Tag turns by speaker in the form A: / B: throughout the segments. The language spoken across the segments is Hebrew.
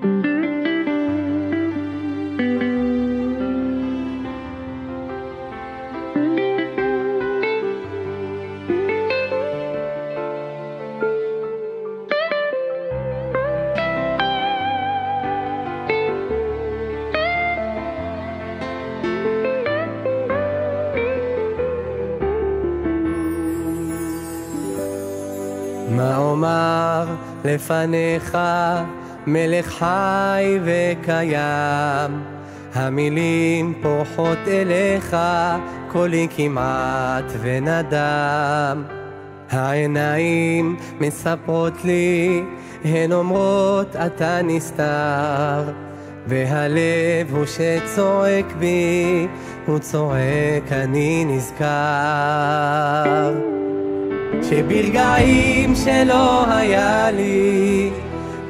A: מה אומר לפניך, מלך חי וקיים, המילים פורחות אליך, קולי כמעט ונדם. העיניים מספרות לי, הן אומרות אתה נסתר, והלב הוא שצועק בי, הוא צועק אני נזכר. שברגעים שלא היה לי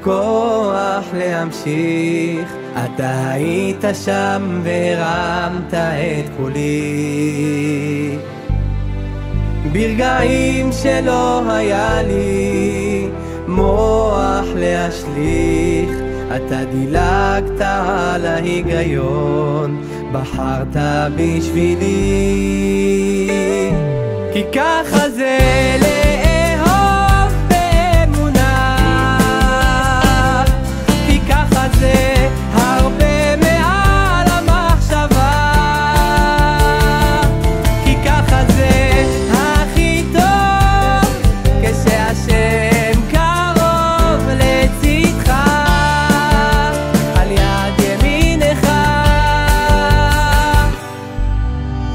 A: כוח להמשיך, אתה היית שם והרמת את כולי. ברגעים שלא היה לי מוח להשליך, אתה דילגת על ההיגיון, בחרת בשבילי. כי ככה זה לאהוב באמונה, כי ככה זה הרבה מעל המחשבה, כי ככה זה הכי טוב, כשהשם קרוב לצדך, על יד ימינך.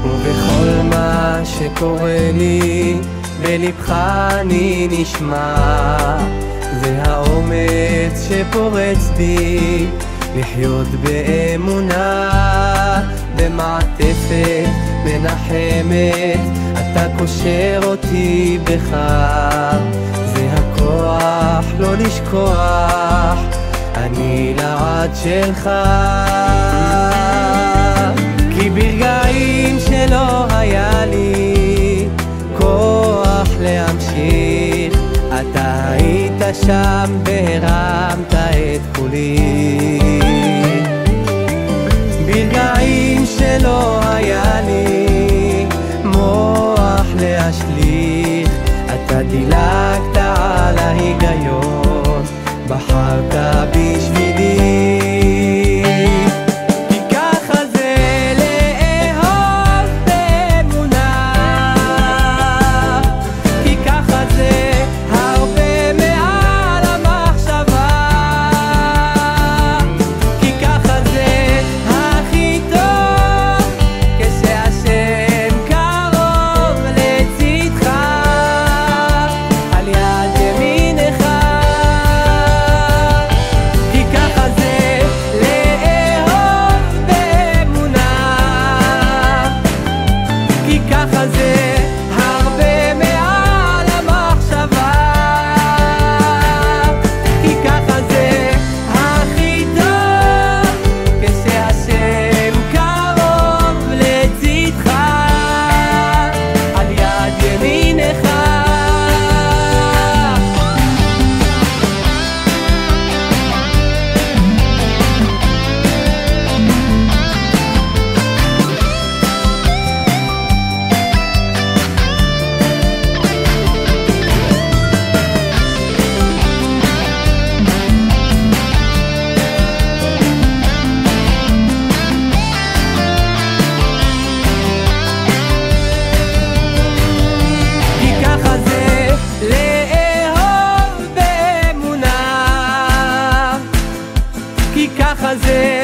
A: ובכל מה שקורה לי בלבך אני נשמע, זה האומץ שפורץ בי לחיות באמונה. במעטפת מנחמת אתה קושר אותי בך, זה הכוח לא לשכוח, אני לעד שלך. כי ברגעים שלא היה לי כוח להמשיך, אתה היית שם והרמת את כולי. ברגעים שלא היה לי מוח להשליך, אתה דילגת על ההיגיון, בחרת בשבילי. ככה זה